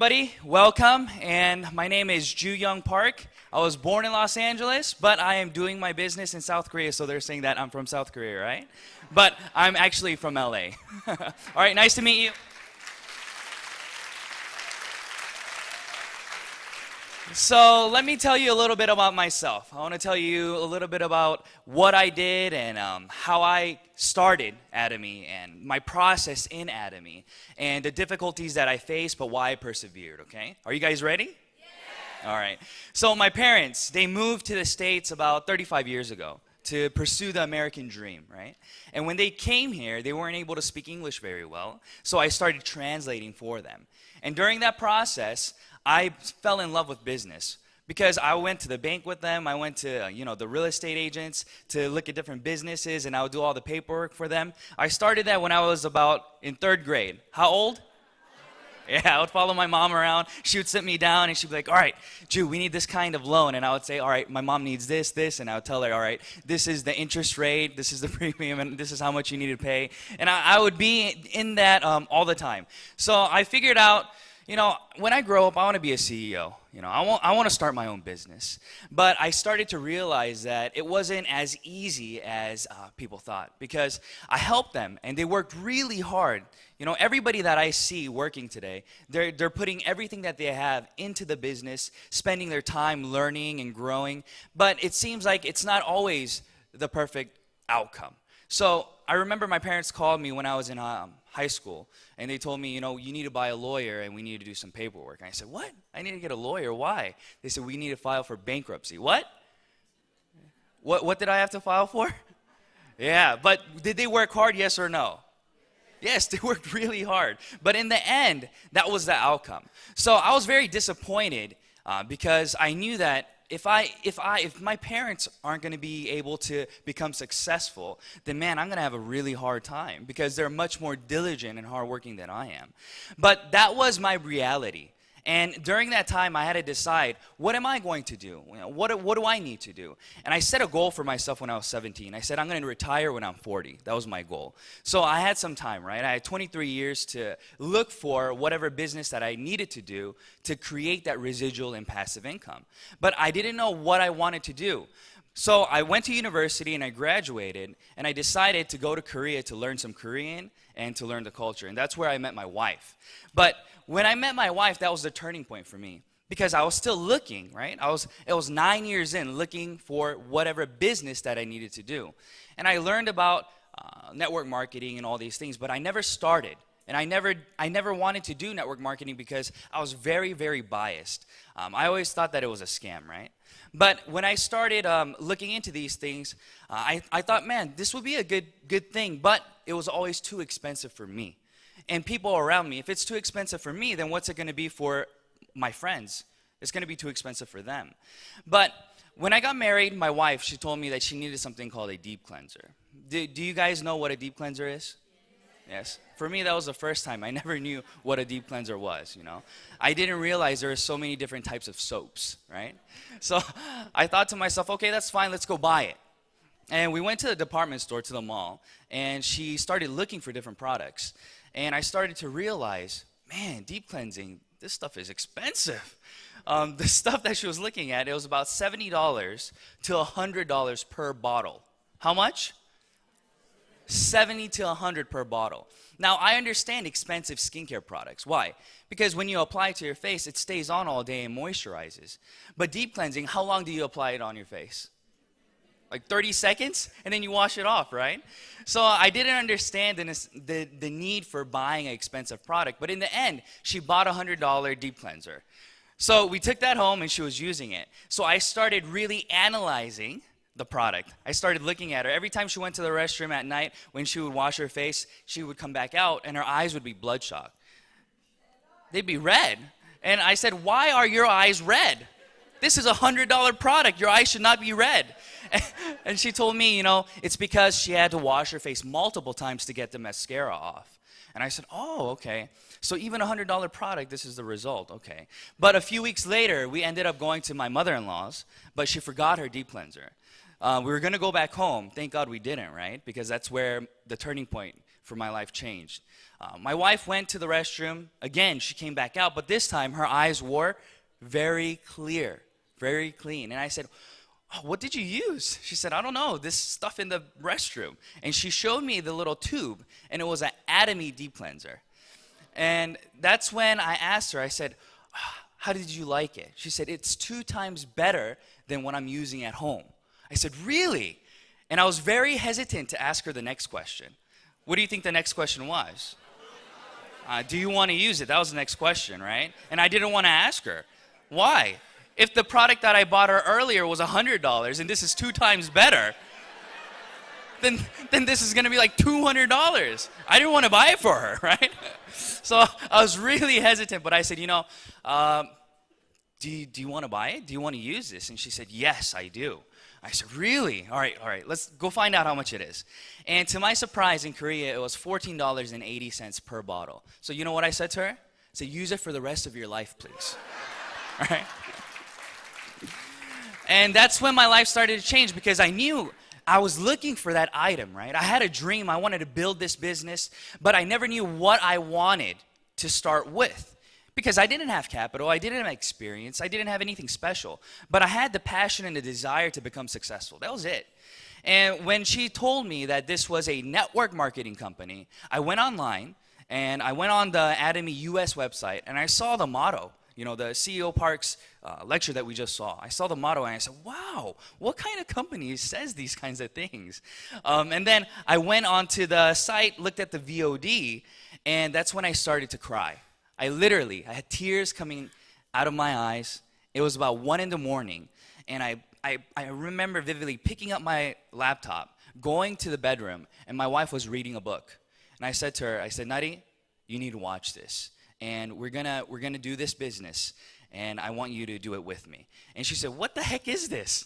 Everybody, welcome, and my name is Ju Young Park. I was born in Los Angeles, but I am doing my business in South Korea, so they're saying that I'm from South Korea, right? But I'm actually from LA. All right, nice to meet you. So let me tell you a little bit about myself. I want to tell you a little bit about what I did and how I started Atomy and my process in Atomy and the difficulties that I faced, but why I persevered, okay? Are you guys ready? Yeah. All right. So my parents, they moved to the States about 35 years ago to pursue the American dream, right? And when they came here, they weren't able to speak English very well, so I started translating for them. And during that process, I fell in love with business because I went to the bank with them. I went to, the real estate agents to look at different businesses, and I would do all the paperwork for them. I started that when I was about in third grade. How old? Yeah, I would follow my mom around. She would sit me down, and she'd be like, all right, Ju, we need this kind of loan. And I would say, all right, my mom needs this. And I would tell her, all right, this is the interest rate, this is the premium, and this is how much you need to pay. And I would be in that all the time. So I figured out, when I grow up, I want to be a CEO. I want to start my own business. But I started to realize that it wasn't as easy as people thought because I helped them and they worked really hard. Everybody that I see working today, they're putting everything that they have into the business, spending their time learning and growing. But it seems like it's not always the perfect outcome. So I remember my parents called me when I was in high school, and they told me, you need to buy a lawyer, and we need to do some paperwork. And I said, what? I need to get a lawyer? Why? They said, we need to file for bankruptcy. What did I have to file for? Yeah, but did they work hard, yes or no? Yes, they worked really hard. But in the end, that was the outcome. So I was very disappointed because I knew that if my parents aren't going to be able to become successful, then man, I'm going to have a really hard time because they're much more diligent and hardworking than I am. But that was my reality. And during that time, I had to decide, what am I going to do? What do I need to do? And I set a goal for myself when I was 17. I said, I'm going to retire when I'm 40. That was my goal. So I had some time, right? I had 23 years to look for whatever business that I needed to do to create that residual and passive income. But I didn't know what I wanted to do. So I went to university and I graduated, and I decided to go to Korea to learn some Korean and to learn the culture. And that's where I met my wife. But when I met my wife, that was the turning point for me because I was still looking, right? It was 9 years in looking for whatever business that I needed to do. And I learned about network marketing and all these things, but I never started. And I never wanted to do network marketing because I was very, very biased. I always thought that it was a scam, right? But when I started looking into these things, I thought, man, this would be a good thing, but it was always too expensive for me. And people around me, if it's too expensive for me, then what's it going to be for my friends? It's going to be too expensive for them. But when I got married, my wife, she told me that she needed something called a deep cleanser. Do you guys know what a deep cleanser is? Yes. For me, that was the first time. I never knew what a deep cleanser was, I didn't realize there are so many different types of soaps, right? So I thought to myself, okay, that's fine, let's go buy it. And we went to the department store, to the mall, and she started looking for different products. And I started to realize, man, deep cleansing, this stuff is expensive. The stuff that she was looking at, it was about $70 to $100 per bottle. How much? 70 to 100 per bottle. Now, I understand expensive skincare products. Why? Because when you apply it to your face, it stays on all day and moisturizes. But deep cleansing, how long do you apply it on your face? Like 30 seconds, and then you wash it off, right? So I didn't understand the need for buying an expensive product, but in the end, she bought a $100 deep cleanser. So we took that home, and she was using it. So I started really analyzing the product. I started looking at her. Every time she went to the restroom at night, when she would wash her face, she would come back out, and her eyes would be bloodshot. They'd be red. And I said, why are your eyes red? This is a $100 product. Your eyes should not be red. And she told me, it's because she had to wash her face multiple times to get the mascara off. And I said, oh, okay. So even a $100 product, this is the result, okay. But a few weeks later, we ended up going to my mother-in-law's, but she forgot her deep cleanser. We were going to go back home. Thank God we didn't, right? Because that's where the turning point for my life changed. My wife went to the restroom. Again, she came back out, but this time her eyes were very clear, very clean. And I said, "Oh, what did you use?" She said, "I don't know, this stuff in the restroom." And she showed me the little tube, and it was an Atomy deep cleanser. And that's when I asked her, I said, "How did you like it?" She said, "It's 2 times better than what I'm using at home." I said, "Really?" And I was very hesitant to ask her the next question. What do you think the next question was? Do you want to use it? That was the next question, right? And I didn't want to ask her. Why? If the product that I bought her earlier was $100 and this is 2 times better, then this is going to be like $200. I didn't want to buy it for her, right? So I was really hesitant, but I said, do you want to buy it? Do you want to use this? And she said, "Yes, I do." I said, "Really? All right, let's go find out how much it is." And to my surprise, in Korea, it was $14.80 per bottle. So you know what I said to her? I said, "Use it for the rest of your life, please." All right? And that's when my life started to change, because I knew I was looking for that item, right? I had a dream. I wanted to build this business, but I never knew what I wanted to start with. Because I didn't have capital, I didn't have experience, I didn't have anything special. But I had the passion and the desire to become successful. That was it. And when she told me that this was a network marketing company, I went online and I went on the Atomy US website and I saw the motto. The CEO Park's lecture that we just saw. I saw the motto and I said, "Wow, what kind of company says these kinds of things?" And then I went onto the site, looked at the VOD, and that's when I started to cry. I had tears coming out of my eyes. It was about 1 a.m, and I remember vividly picking up my laptop, going to the bedroom, and my wife was reading a book. And I said to her, "Nadi, you need to watch this. And we're gonna do this business, and I want you to do it with me." And she said, "What the heck is this?"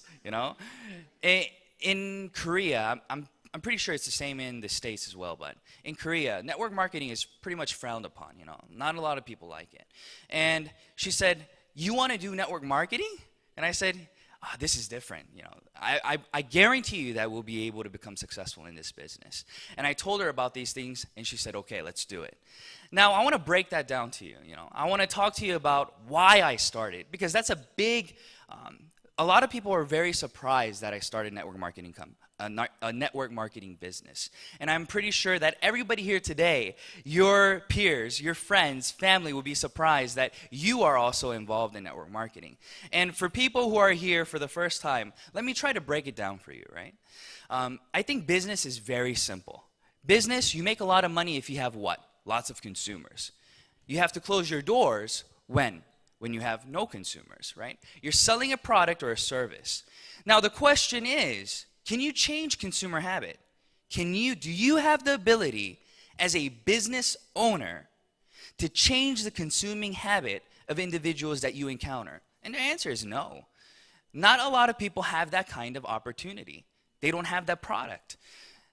In Korea, I'm pretty sure it's the same in the States as well, but in Korea, network marketing is pretty much frowned upon. Not a lot of people like it. And she said, "You want to do network marketing?" And I said, "This is different. I guarantee you that we'll be able to become successful in this business." And I told her about these things, and she said, "Okay, let's do it." Now, I want to break that down to you. I want to talk to you about why I started, because that's a big. A lot of people are very surprised that I started a network marketing business. And I'm pretty sure that everybody here today, your peers, your friends, family, will be surprised that you are also involved in network marketing. And for people who are here for the first time, let me try to break it down for you, right? I think business is very simple. Business, you make a lot of money if you have what? Lots of consumers. You have to close your doors when? When you have no consumers, right? You're selling a product or a service. Now the question is, can you change consumer habit? Do you have the ability as a business owner to change the consuming habit of individuals that you encounter? And the answer is no. Not a lot of people have that kind of opportunity. They don't have that product.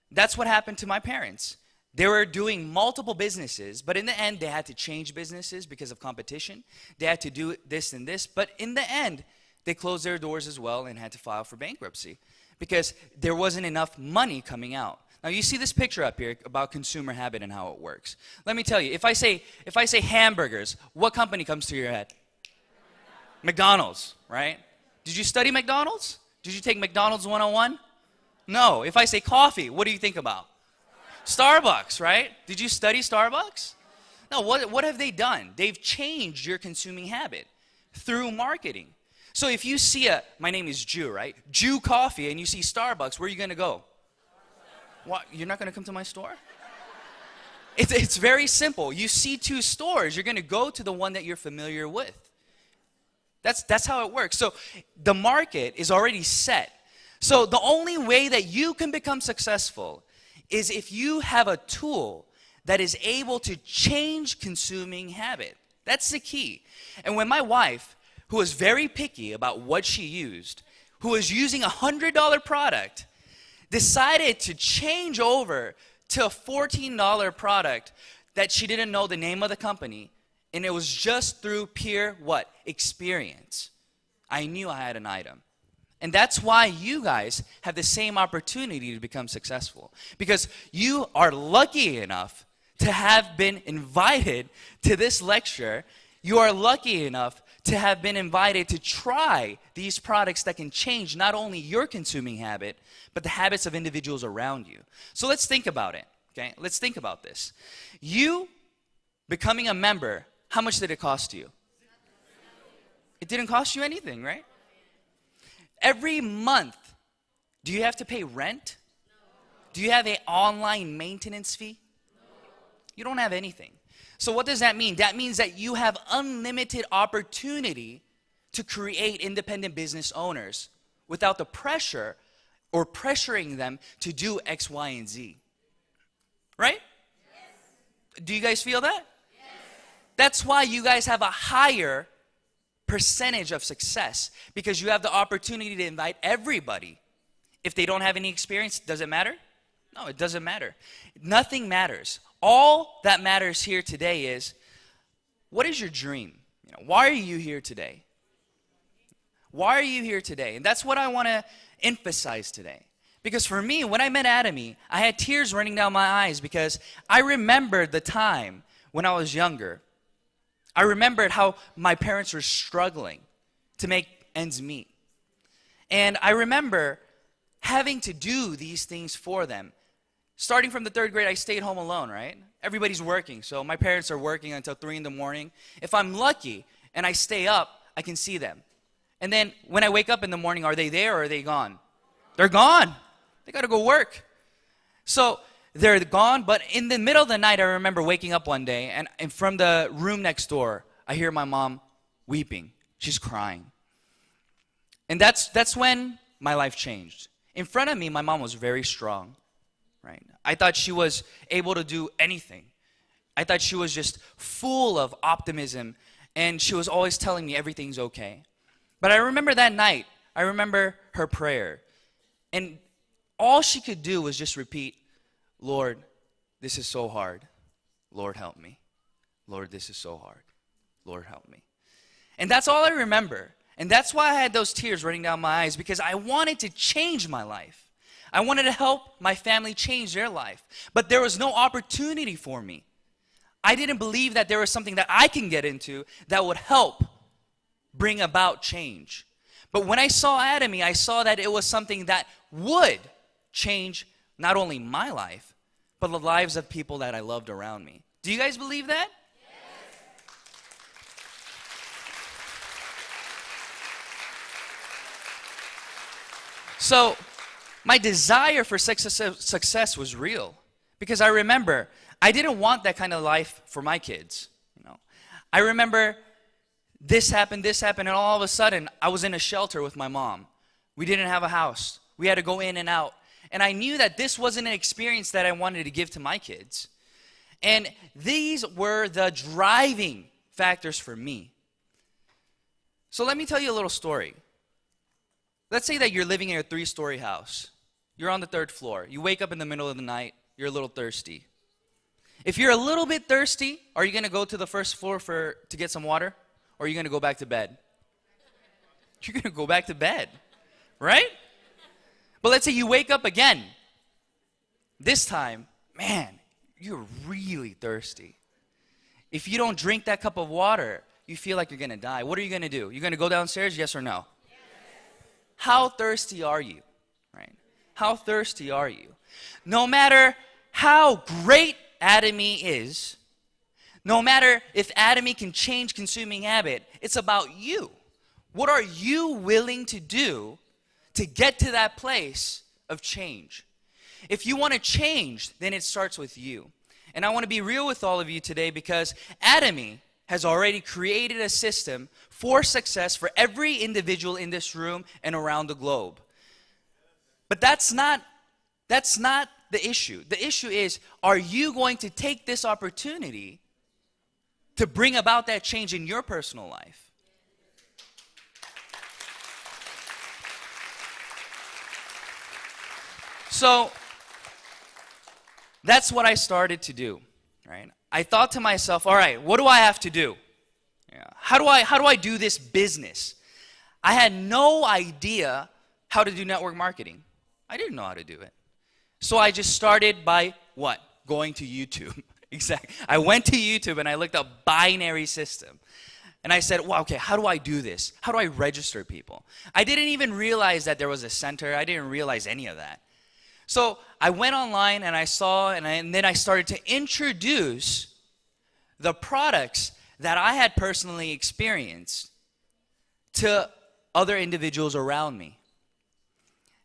That's what happened to my parents. They were doing multiple businesses, but in the end, they had to change businesses because of competition. They had to do this and this, but in the end, they closed their doors as well and had to file for bankruptcy because there wasn't enough money coming out. Now, you see this picture up here about consumer habit and how it works. Let me tell you, if I say hamburgers, what company comes to your head? McDonald's, right? Did you study McDonald's? Did you take McDonald's 101? No. If I say coffee, what do you think about? Starbucks, right? Did you study Starbucks? No, what have they done? They've changed your consuming habit through marketing. So if you see my name is Jew, right? Jew coffee, and you see Starbucks, where are you going to go? What, you're not going to come to my store? It's very simple. You see 2 stores, you're going to go to the one that you're familiar with. That's how it works. So the market is already set. So the only way that you can become successful is if you have a tool that is able to change consuming habit. That's the key. And when my wife, who was very picky about what she used, who was using a $100 product, decided to change over to a $14 product that she didn't know the name of the company, and it was just through pure what? Experience. I knew I had an item. And that's why you guys have the same opportunity to become successful. Because you are lucky enough to have been invited to this lecture. You are lucky enough to have been invited to try these products that can change not only your consuming habit, but the habits of individuals around you. So let's think about it, okay? Let's think about this. You becoming a member, how much did it cost you? It didn't cost you anything, right? Every month, do you have to pay rent? Do you have an online maintenance fee? You don't have anything. So what does that mean? That means that you have unlimited opportunity to create independent business owners without the pressure or pressuring them to do X, Y, and Z. Right? Yes. Do you guys feel that? Yes. That's why you guys have a higher percentage of success, because you have the opportunity to invite everybody. If they don't have any experience, does it matter? No, it doesn't matter. Nothing matters. All that matters here today is, what is your dream? Why are you here today? Why are you here today? And that's what I want to emphasize today. Because for me, when I met Atomy, I had tears running down my eyes because I remembered the time when I was younger. I remembered how my parents were struggling to make ends meet. And I remember having to do these things for them. Starting from the 3rd grade, I stayed home alone, right? Everybody's working, so my parents are working until 3 in the morning. If I'm lucky and I stay up, I can see them. And then when I wake up in the morning, are they there or are they gone? They're gone. They got to go work. So they're gone, but in the middle of the night, I remember waking up one day, and from the room next door, I hear my mom weeping. She's crying. And that's when my life changed. In front of me, my mom was very strong, right? I thought she was able to do anything. I thought she was just full of optimism, and she was always telling me everything's okay. But I remember that night, I remember her prayer, and all she could do was just repeat, Lord, this is so hard. Lord, help me. Lord, this is so hard. Lord, help me. And that's all I remember. And that's why I had those tears running down my eyes, because I wanted to change my life. I wanted to help my family change their life. But there was no opportunity for me. I didn't believe that there was something that I can get into that would help bring about change. But when I saw Atomy, I saw that it was something that would change not only my life, but the lives of people that I loved around me. Do you guys believe that? Yes. So, my desire for success was real, because I remember I didn't want that kind of life for my kids. I remember this happened, and all of a sudden, I was in a shelter with my mom. We didn't have a house. We had to go in and out. And I knew that this wasn't an experience that I wanted to give to my kids. And these were the driving factors for me. So let me tell you a little story. Let's say that you're living in a 3-story house. You're on the 3rd floor. You wake up in the middle of the night. You're a little thirsty. If you're a little bit thirsty, are you going to go to the 1st floor to get some water? Or are you going to go back to bed? You're going to go back to bed, right? But let's say you wake up again. This time, man, you're really thirsty. If you don't drink that cup of water, you feel like you're going to die. What are you going to do? You're going to go downstairs, yes or no? Yes. How thirsty are you? Right? How thirsty are you? No matter how great Atomy is, no matter if Atomy can change consuming habit, it's about you. What are you willing to do to get to that place of change? If you want to change, then it starts with you. And I want to be real with all of you today, because Atomy has already created a system for success for every individual in this room and around the globe. But that's not the issue. The issue is, are you going to take this opportunity to bring about that change in your personal life? So that's what I started to do, right? I thought to myself, all right, what do I have to do? How do I do this business? I had no idea how to do network marketing. I didn't know how to do it. So I just started by what? Going to YouTube. Exactly. I went to YouTube and I looked up binary system. And I said, wow, okay, how do I do this? How do I register people? I didn't even realize that there was a center. I didn't realize any of that. So I went online and I saw, and then I started to introduce the products that I had personally experienced to other individuals around me.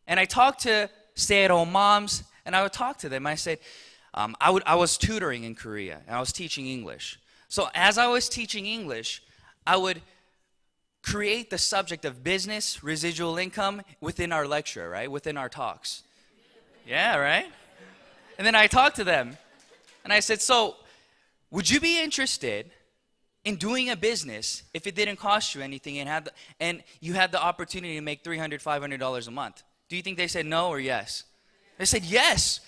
And I talked to stay-at-home moms, and I would talk to them. I said, I was tutoring in Korea, and I was teaching English. So as I was teaching English, I would create the subject of business, residual income within our lecture, right? Within our talks. Yeah, right? And then I talked to them, and I said, so would you be interested in doing a business if it didn't cost you anything and you had the opportunity to make $300, $500 a month? Do you think they said no or yes? They said yes.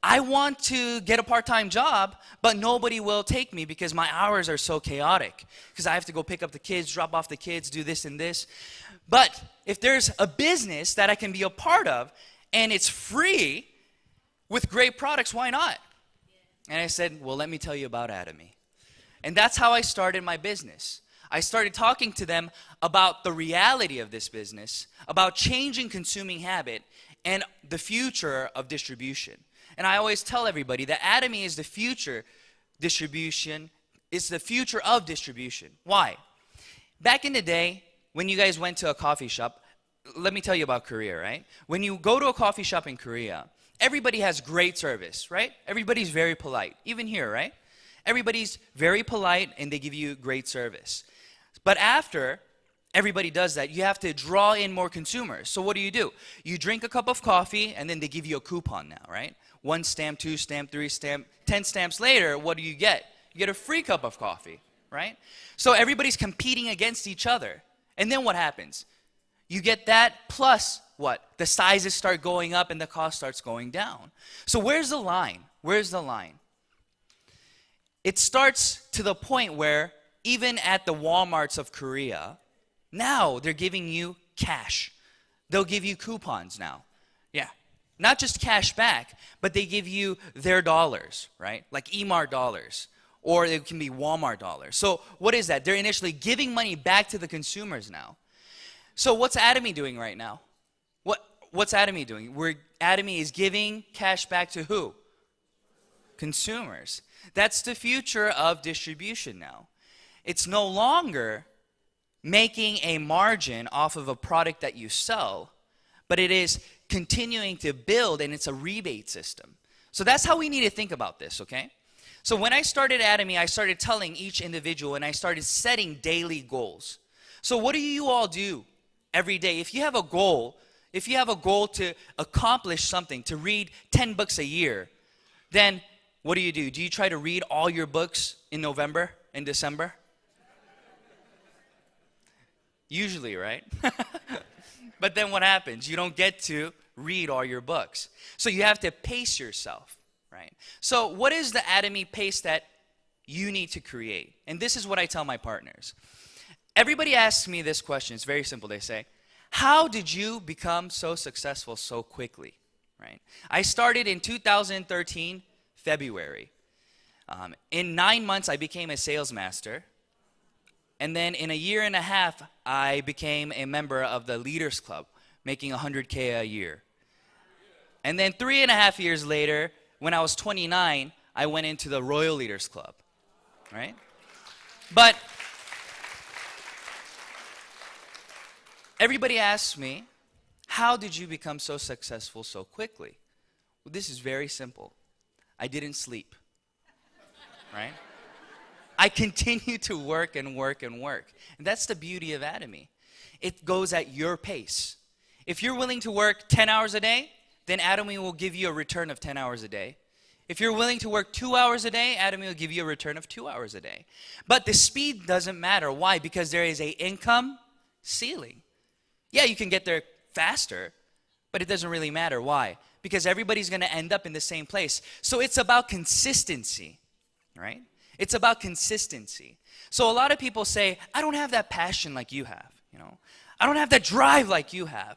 I want to get a part-time job, but nobody will take me because my hours are so chaotic. Because I have to go pick up the kids, drop off the kids, do this and this. But if there's a business that I can be a part of and it's free with great products, why not? And I said, well, let me tell you about Atomy. And that's how I started my business. I started talking to them about the reality of this business, about changing consuming habit, and the future of distribution. And I always tell everybody that Atomy is the future distribution, it's the future of distribution. Why? Back in the day, when you guys went to a coffee shop, let me tell you about Korea, right? When you go to a coffee shop in Korea, everybody has great service, right? Everybody's very polite, even here, right? Everybody's very polite and they give you great service. But after everybody does that, you have to draw in more consumers. So what do? You drink a cup of coffee and then they give you a coupon now, right? 1 stamp, 2 stamp, 3 stamp, 10 stamps later, what do you get? You get a free cup of coffee, right? So everybody's competing against each other. And then what happens? You get that plus what? The sizes start going up and the cost starts going down. So where's the line? Where's the line? It starts to the point where even at the Walmarts of Korea, now they're giving you cash. They'll give you coupons now. Yeah. Not just cash back, but they give you their dollars, right? Like Emart dollars, or it can be Walmart dollars. So what is that? They're initially giving money back to the consumers now. So what's Atomy doing right now? What's Atomy doing? Atomy is giving cash back to who? Consumers. That's the future of distribution now. It's no longer making a margin off of a product that you sell, but it is continuing to build, and it's a rebate system. So that's how we need to think about this, okay? So when I started Atomy, I started telling each individual, and I started setting daily goals. So what do you all do every day? If you have a goal to accomplish something, to read 10 books a year, then what do? Do you try to read all your books in November and December? Usually, right? But then what happens? You don't get to read all your books. So you have to pace yourself, right? So what is the Atomy pace that you need to create? And this is what I tell my partners. Everybody asks me this question. It's very simple. They say, how did you become so successful so quickly, right? I started in 2013, February. In 9 months, I became a sales master. And then in a year and a half, I became a member of the Leaders Club, making $100K a year. And then 3.5 years later, when I was 29, I went into the Royal Leaders Club, right? But everybody asks me, how did you become so successful so quickly? Well, this is very simple. I didn't sleep, right? I continue to work and work and work. And that's the beauty of Atomy. It goes at your pace. If you're willing to work 10 hours a day, then Atomy will give you a return of 10 hours a day. If you're willing to work 2 hours a day, Atomy will give you a return of 2 hours a day. But the speed doesn't matter. Why? Because there is an income ceiling. Yeah, you can get there faster, but it doesn't really matter. Why? Because everybody's going to end up in the same place. So it's about consistency, right? It's about consistency. So a lot of people say, I don't have that passion like you have, you know. I don't have that drive like you have.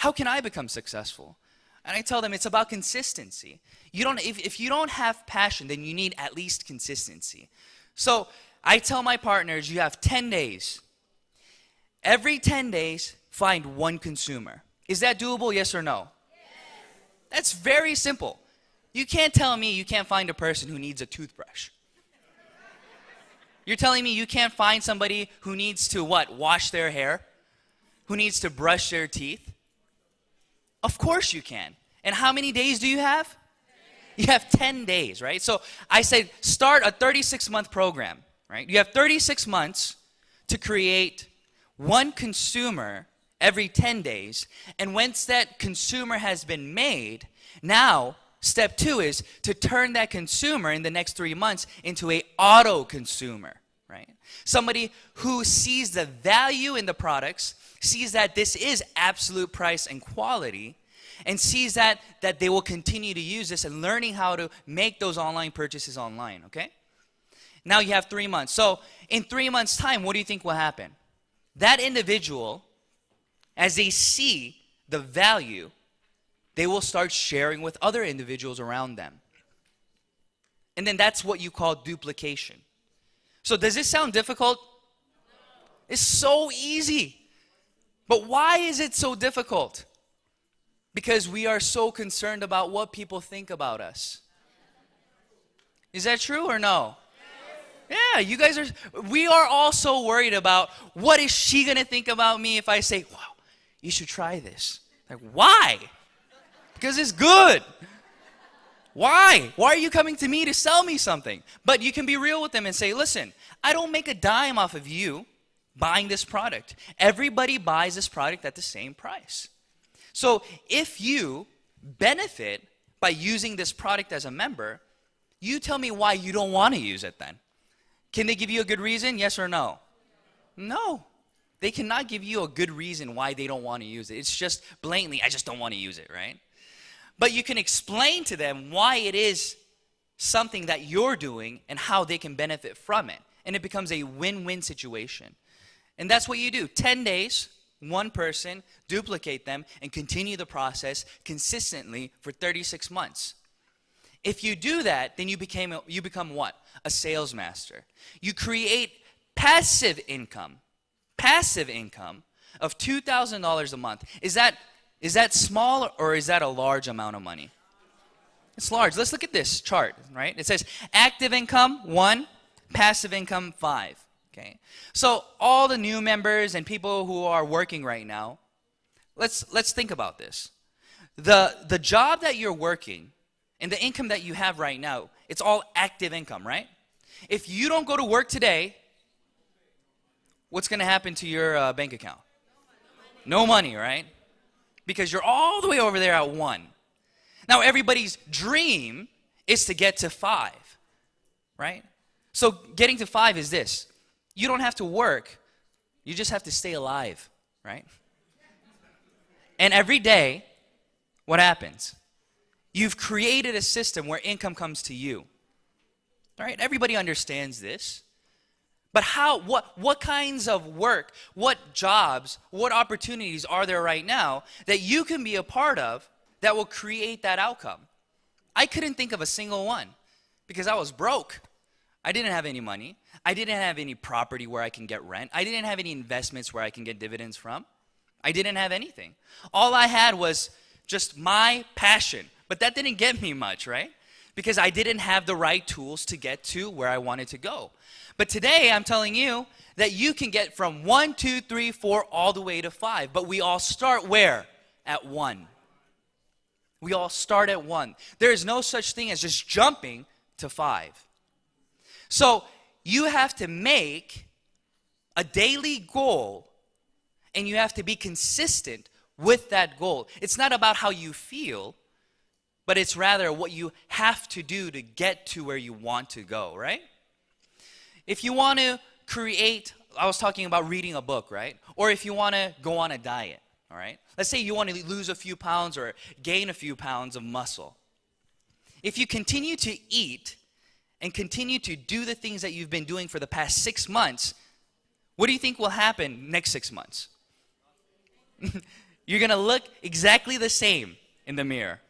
How can I become successful? And I tell them it's about consistency. If you don't have passion, then you need at least consistency. So I tell my partners, you have 10 days. Every 10 days, find one consumer. Is that doable, yes or no? Yes. That's very simple. You can't tell me you can't find a person who needs a toothbrush. You're telling me you can't find somebody who needs to what? Wash their hair? Who needs to brush their teeth? Of course you can. And how many days do you have? You have 10 days, right? So I said start a 36-month program, right? You have 36 months to create one consumer every 10 days. And once that consumer has been made, now step 2 is to turn that consumer in the next 3 months into a auto consumer, right? Somebody who sees the value in the products, sees that this is absolute price and quality, and sees that they will continue to use this and learning how to make those online purchases online, okay? Now you have 3 months. So in 3 months' time, what do you think will happen? That individual, as they see the value, they will start sharing with other individuals around them. And then that's what you call duplication. So does this sound difficult? It's so easy. But why is it so difficult? Because we are so concerned about what people think about us. Is that true or no? Yeah, you guys are, we are all so worried about what is she going to think about me if I say, wow, you should try this. Like, why? Because it's good. Why? Why are you coming to me to sell me something? But you can be real with them and say, listen, I don't make a dime off of you buying this product. Everybody buys this product at the same price. So if you benefit by using this product as a member, you tell me why you don't want to use it then. Can they give you a good reason? Yes or no? No. They cannot give you a good reason why they don't want to use it. It's just blatantly, I just don't want to use it, right? But you can explain to them why it is something that you're doing and how they can benefit from it. And it becomes a win-win situation. And that's what you do. 10 days, one person, duplicate them, and continue the process consistently for 36 months. If you do that, then you become what? A sales master. You create passive income of $2,000 a month. Is that small or is that a large amount of money? It's large. Let's look at this chart, right? It says active income 1, passive income 5. Okay. So all the new members and people who are working right now, let's think about this. The job that you're working and the income that you have right now, it's all active income, right? If you don't go to work today, what's going to happen to your bank account? No money, right? Because you're all the way over there at 1. Now, everybody's dream is to get to 5, right? So getting to 5 is this. You don't have to work. You just have to stay alive, right? And every day, what happens? You've created a system where income comes to you. All right? Everybody understands this. But what kinds of work, what jobs, what opportunities are there right now that you can be a part of that will create that outcome? I couldn't think of a single one because I was broke. I didn't have any money. I didn't have any property where I can get rent. I didn't have any investments where I can get dividends from. I didn't have anything. All I had was just my passion. But that didn't get me much, right? Because I didn't have the right tools to get to where I wanted to go. But today, I'm telling you that you can get from 1, 2, 3, 4, all the way to 5. But we all start where? At 1. We all start at 1. There is no such thing as just jumping to 5. So you have to make a daily goal, and you have to be consistent with that goal. It's not about how you feel, but it's rather what you have to do to get to where you want to go, right? If you want to create, I was talking about reading a book, right? Or if you want to go on a diet, all right? Let's say you want to lose a few pounds or gain a few pounds of muscle. If you continue to eat and continue to do the things that you've been doing for the past 6 months, what do you think will happen next 6 months? You're going to look exactly the same in the mirror.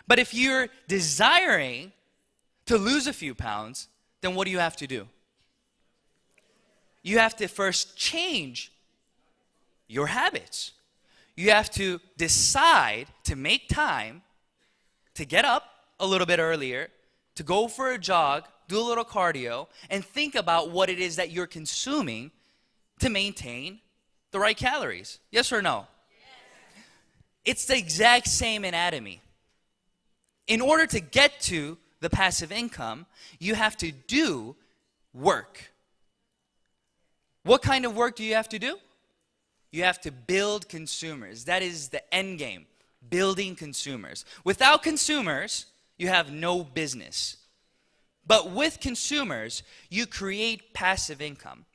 But if you're desiring to lose a few pounds, then what do you have to do? You have to first change your habits. You have to decide to make time to get up a little bit earlier, to go for a jog, do a little cardio, and think about what it is that you're consuming to maintain the right calories. Yes or no? Yes. It's the exact same in Atomy. In order to get to the passive income, you have to do work. What kind of work do you have to do? You have to build consumers. That is the end game, building consumers. Without consumers, you have no business. But with consumers, you create passive income.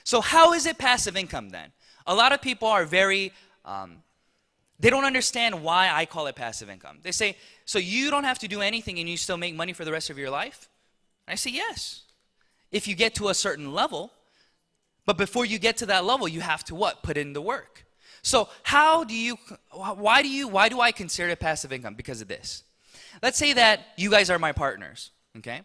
So how is it passive income then? A lot of people are very, they don't understand why I call it passive income. They say, so you don't have to do anything and you still make money for the rest of your life? And I say, yes. If you get to a certain level. But before you get to that level, you have to what? Put in the work. So why do I consider it passive income? Because of this. Let's say that you guys are my partners, okay?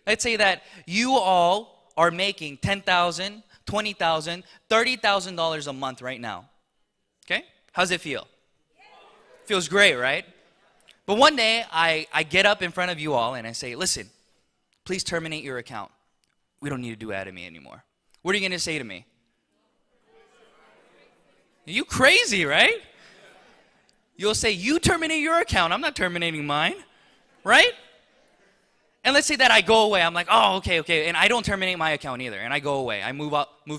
Let's say that you all are making $10,000, $20,000, $30,000 a month right now, okay? How's it feel? Feels great, right? But one day, I get up in front of you all and I say, listen, please terminate your account. We don't need to do Atomy anymore. What are you going to say to me? You crazy, right? You'll say, you terminate your account. I'm not terminating mine, right? And let's say that I go away. I'm like, oh, okay. And I don't terminate my account either. And I go away. I move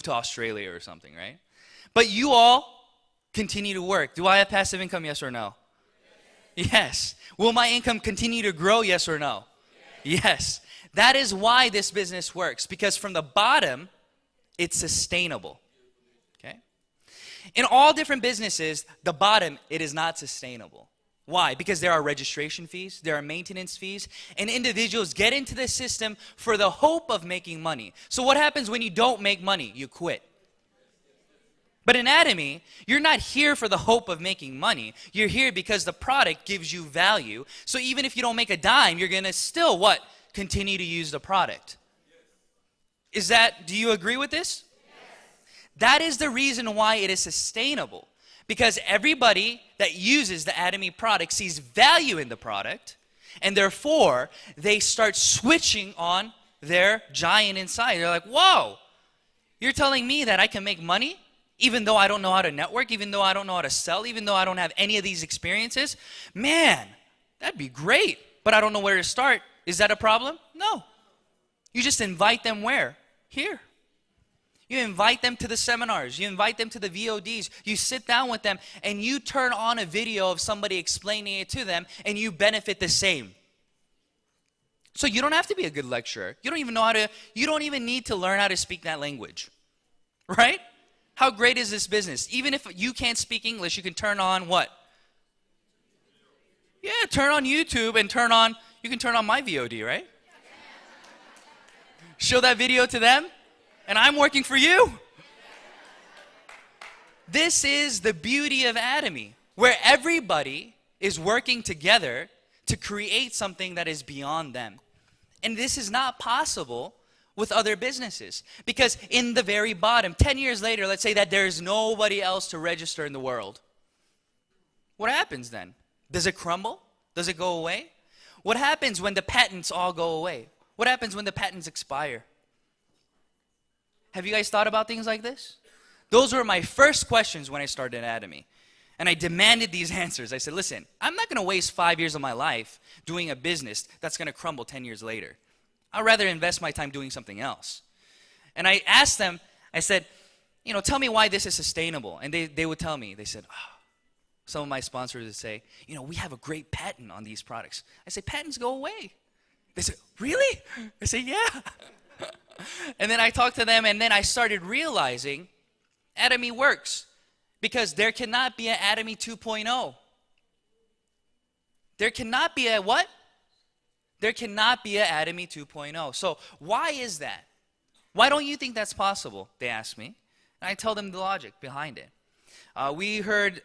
to Australia or something, right? But you all continue to work. Do I have passive income, yes or no? Yes. Will my income continue to grow, yes or no? Yes. That is why this business works. Because from the bottom, it's sustainable, okay? In all different businesses, the bottom, it is not sustainable. Why? Because there are registration fees, there are maintenance fees, and individuals get into the system for the hope of making money. So what happens when you don't make money? You quit. But in Atomy, you're not here for the hope of making money. You're here because the product gives you value. So even if you don't make a dime, you're going to still what? Continue to use the product. Do you agree with this? Yes. That is the reason why it is sustainable. Because everybody that uses the Atomy product sees value in the product, and therefore, they start switching on their giant inside. They're like, whoa, you're telling me that I can make money even though I don't know how to network, even though I don't know how to sell, even though I don't have any of these experiences? Man, that'd be great, but I don't know where to start. Is that a problem? No. You just invite them where? Here. You invite them to the seminars. You invite them to the VODs. You sit down with them and you turn on a video of somebody explaining it to them and you benefit the same. So you don't have to be a good lecturer. You don't even need to learn how to speak that language. Right? How great is this business? Even if you can't speak English, you can turn on what? Yeah, turn on YouTube and you can turn on my VOD, right? Show that video to them, and I'm working for you. This is the beauty of Atomy, where everybody is working together to create something that is beyond them. And this is not possible with other businesses. Because in the very bottom, 10 years later, let's say that there's nobody else to register in the world. What happens then? Does it crumble? Does it go away? What happens when the patents all go away? What happens when the patents expire? Have you guys thought about things like this? Those were my first questions when I started Atomy. And I demanded these answers. I said, listen, I'm not going to waste 5 years of my life doing a business that's going to crumble 10 years later. I'd rather invest my time doing something else. And I asked them, I said, tell me why this is sustainable. And they would tell me. They said, some of my sponsors would say, we have a great patent on these products. I say, patents go away. They said, really? I say, yeah. And then I talked to them, and then I started realizing Atomy works because there cannot be an Atomy 2.0. There cannot be a what? There cannot be an Atomy 2.0. So why is that? Why don't you think that's possible? They ask me. And I tell them the logic behind it. We heard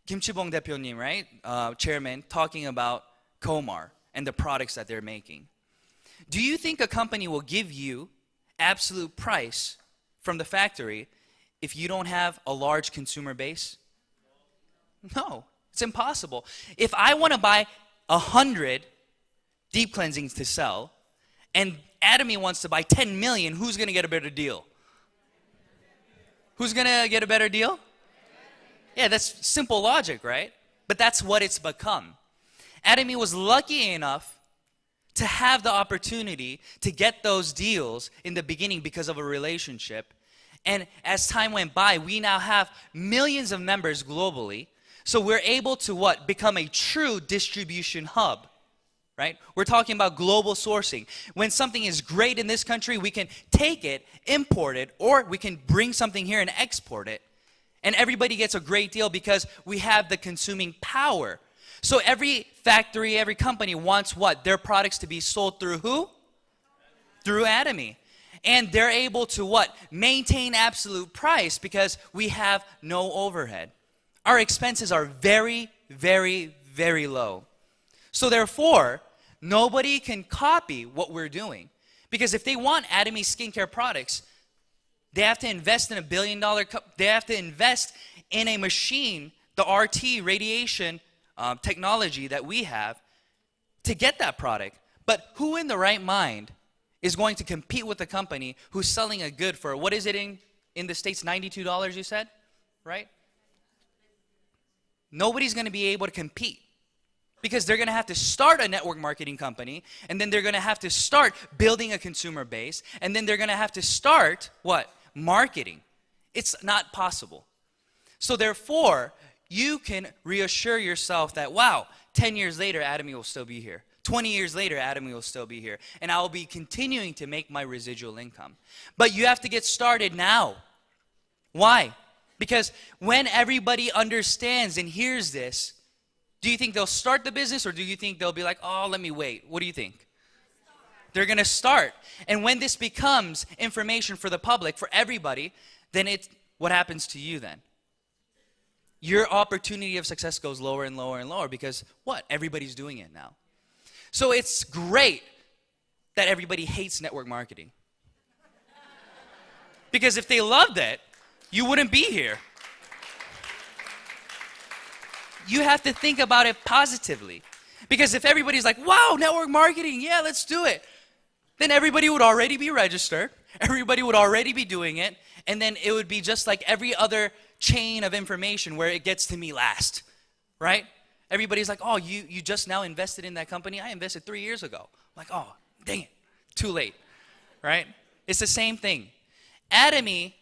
Kim Chi-bong 대표님, right? Chairman, talking about Komar and the products that they're making. Do you think a company will give you absolute price from the factory if you don't have a large consumer base? No, it's impossible. If I want to buy 100 deep cleansings to sell, and Atomy wants to buy 10 million, who's going to get a better deal? Who's going to get a better deal? Yeah, that's simple logic, right? But that's what it's become. Atomy was lucky enough to have the opportunity to get those deals in the beginning because of a relationship. And as time went by, we now have millions of members globally. So we're able to what? Become a true distribution hub, right? We're talking about global sourcing. When something is great in this country, we can take it, import it, or we can bring something here and export it. And everybody gets a great deal because we have the consuming power. So every factory, every company wants what? Their products to be sold through who? Through Atomy. And they're able to what? Maintain absolute price because we have no overhead. Our expenses are very, very, very low. So therefore, nobody can copy what we're doing. Because if they want Atomy skincare products, they have to invest in $1 billion, they have to invest in a machine, the RT radiation technology that we have to get that product. But who in the right mind is going to compete with a company who's selling a good for, what is it in the States, $92 you said, right? Nobody's going to be able to compete because they're going to have to start a network marketing company, and then they're going to have to start building a consumer base, and then they're going to have to start, what? Marketing. It's not possible. So therefore, you can reassure yourself that, wow, 10 years later, Atomy will still be here. 20 years later, Atomy will still be here. And I will be continuing to make my residual income. But you have to get started now. Why? Because when everybody understands and hears this, do you think they'll start the business, or do you think they'll be like, oh, let me wait? What do you think? They're going to start. And when this becomes information for the public, for everybody, then what happens to you then? Your opportunity of success goes lower and lower and lower because what? Everybody's doing it now. So it's great that everybody hates network marketing. Because if they loved it, you wouldn't be here. You have to think about it positively. Because if everybody's like, wow, network marketing, yeah, let's do it, then everybody would already be registered. Everybody would already be doing it. And then it would be just like every other chain of information where it gets to me last, right? Everybody's like, oh, you just now invested in that company? I invested 3 years ago. I'm like, oh, dang it, too late, right? It's the same thing. Atomy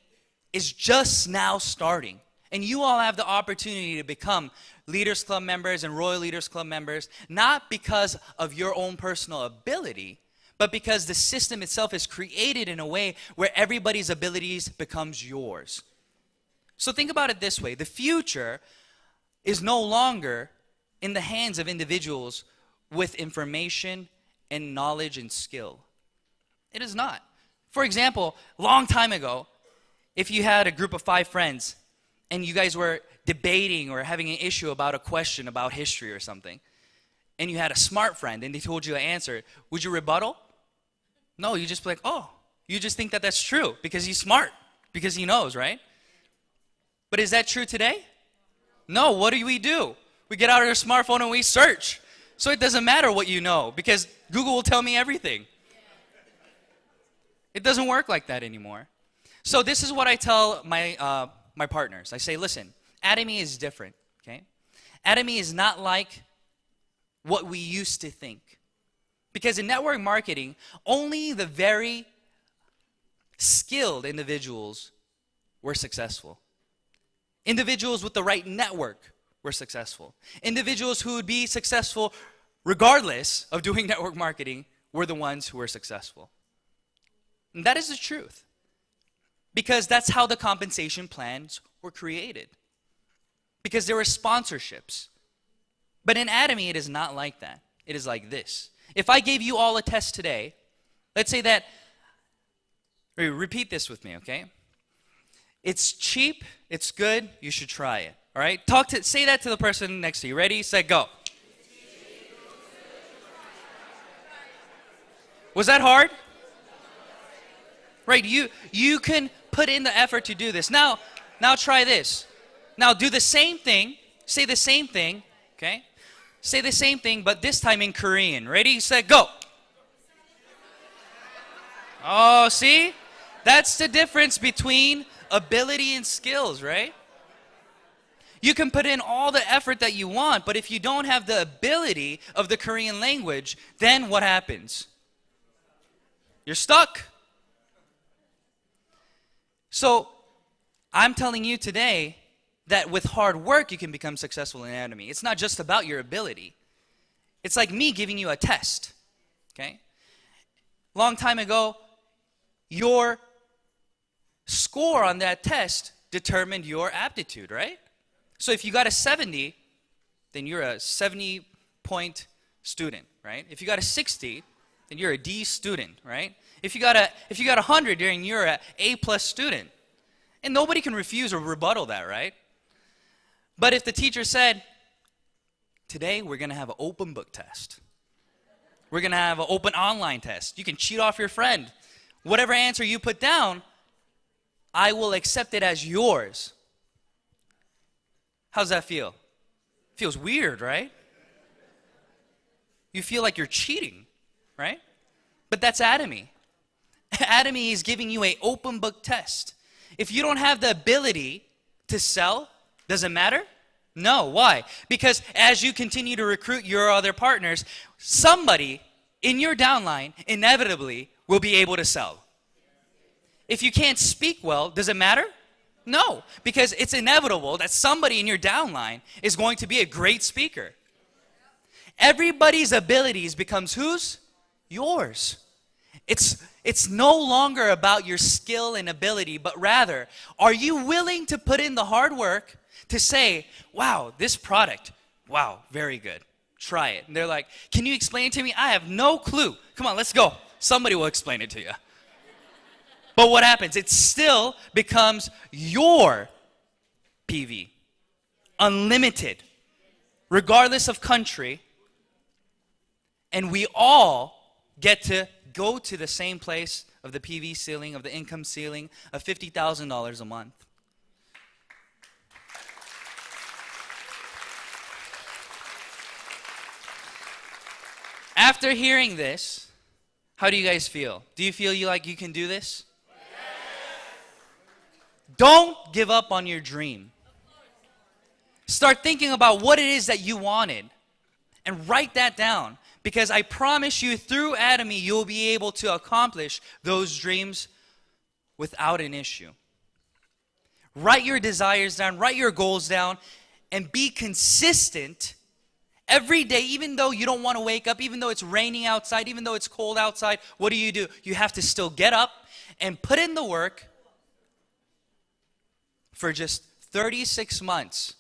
is just now starting. And you all have the opportunity to become Leaders Club members and Royal Leaders Club members, not because of your own personal ability, but because the system itself is created in a way where everybody's abilities becomes yours. So think about it this way. The future is no longer in the hands of individuals with information and knowledge and skill. It is not. For example, long time ago, if you had a group of 5 friends and you guys were debating or having an issue about a question about history or something, and you had a smart friend and they told you an answer, would you rebuttal? No, you just be like, oh, you just think that that's true because he's smart, because he knows, right? But is that true today? No, what do? We get out our smartphone and we search. So it doesn't matter what you know because Google will tell me everything. It doesn't work like that anymore. So this is what I tell my partners. I say, listen, Atomy is different, okay? Atomy is not like what we used to think. Because in network marketing, only the very skilled individuals were successful. Individuals with the right network were successful. Individuals who would be successful regardless of doing network marketing were the ones who were successful. And that is the truth. Because that's how the compensation plans were created. Because there were sponsorships. But in Atomy, it is not like that. It is like this. If I gave you all a test today, let's say that, repeat this with me, okay? It's cheap, it's good, you should try it. All right? Say that to the person next to you. Ready, set, go. Was that hard? Right, you can put in the effort to do this. Now try this. Now do the same thing. Say the same thing, okay? Say the same thing, but this time in Korean. Ready, set, go. Oh, see? That's the difference between ability and skills, right? You can put in all the effort that you want, but if you don't have the ability of the Korean language, then what happens? You're stuck. So, I'm telling you today that with hard work, you can become successful in Atomy. It's not just about your ability. It's like me giving you a test, okay? Long time ago, your score on that test determined your aptitude, right? So if you got a 70, then you're a 70-point student, right? If you got a 60, then you're a D student, right? If you got 100, then you're an A+ student. And nobody can refuse or rebuttal that, right? But if the teacher said, today we're going to have an open book test. We're going to have an open online test. You can cheat off your friend. Whatever answer you put down, I will accept it as yours. How's that feel? Feels weird, right? You feel like you're cheating, right? But that's Atomy. Atomy is giving you an open book test. If you don't have the ability to sell, does it matter? No. Why? Because as you continue to recruit your other partners, somebody in your downline inevitably will be able to sell. If you can't speak well, does it matter? No, because it's inevitable that somebody in your downline is going to be a great speaker. Everybody's abilities becomes whose? Yours. It's no longer about your skill and ability, but rather, are you willing to put in the hard work to say, wow, this product, wow, very good. Try it. And they're like, can you explain it to me? I have no clue. Come on, let's go. Somebody will explain it to you. But what happens? It still becomes your PV. Unlimited. Regardless of country. And we all get to go to the same place of the PV ceiling, of the income ceiling of $50,000 a month. After hearing this, how do you guys feel? Do you feel like you can do this? Don't give up on your dream. Start thinking about what it is that you wanted and write that down, because I promise you through Atomy you'll be able to accomplish those dreams without an issue. Write your desires down, write your goals down, and be consistent every day, even though you don't want to wake up, even though it's raining outside, even though it's cold outside. What do? You have to still get up and put in the work for just 36 months.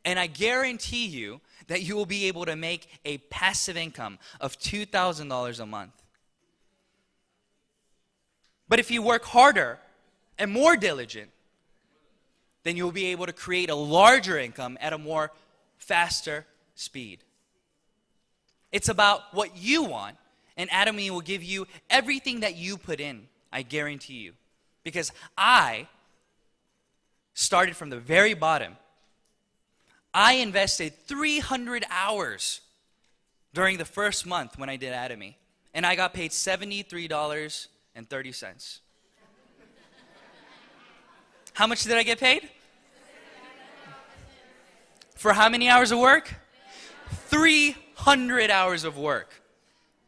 And I guarantee you that you will be able to make a passive income of $2,000 a month. But if you work harder and more diligent, then you'll be able to create a larger income at a more faster speed. It's about what you want, and Atomy will give you everything that you put in, I guarantee you. Because I started from the very bottom. I invested 300 hours during the first month when I did Atomy, and I got paid $73.30. How much did I get paid? For how many hours of work? 300 hours of work.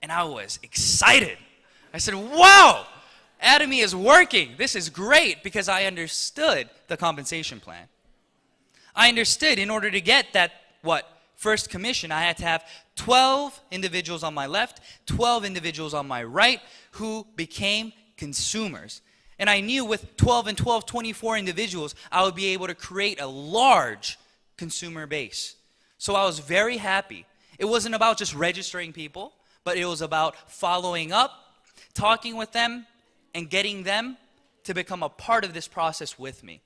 And I was excited. I said, wow, Atomy is working. This is great, because I understood the compensation plan. I understood in order to get that, first commission, I had to have 12 individuals on my left, 12 individuals on my right who became consumers. And I knew with 12 and 12, 24 individuals, I would be able to create a large consumer base. So I was very happy. It wasn't about just registering people, but it was about following up, talking with them, and getting them to become a part of this process with me.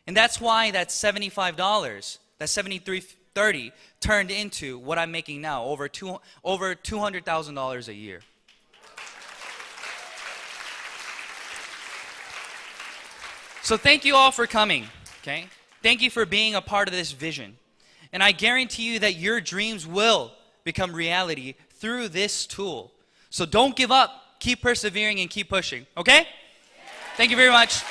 And that's why that $75, that $73.30 turned into what I'm making now, over $200,000 a year. So thank you all for coming, okay? Thank you for being a part of this vision. And I guarantee you that your dreams will become reality through this tool. So don't give up. Keep persevering and keep pushing, okay? Thank you very much.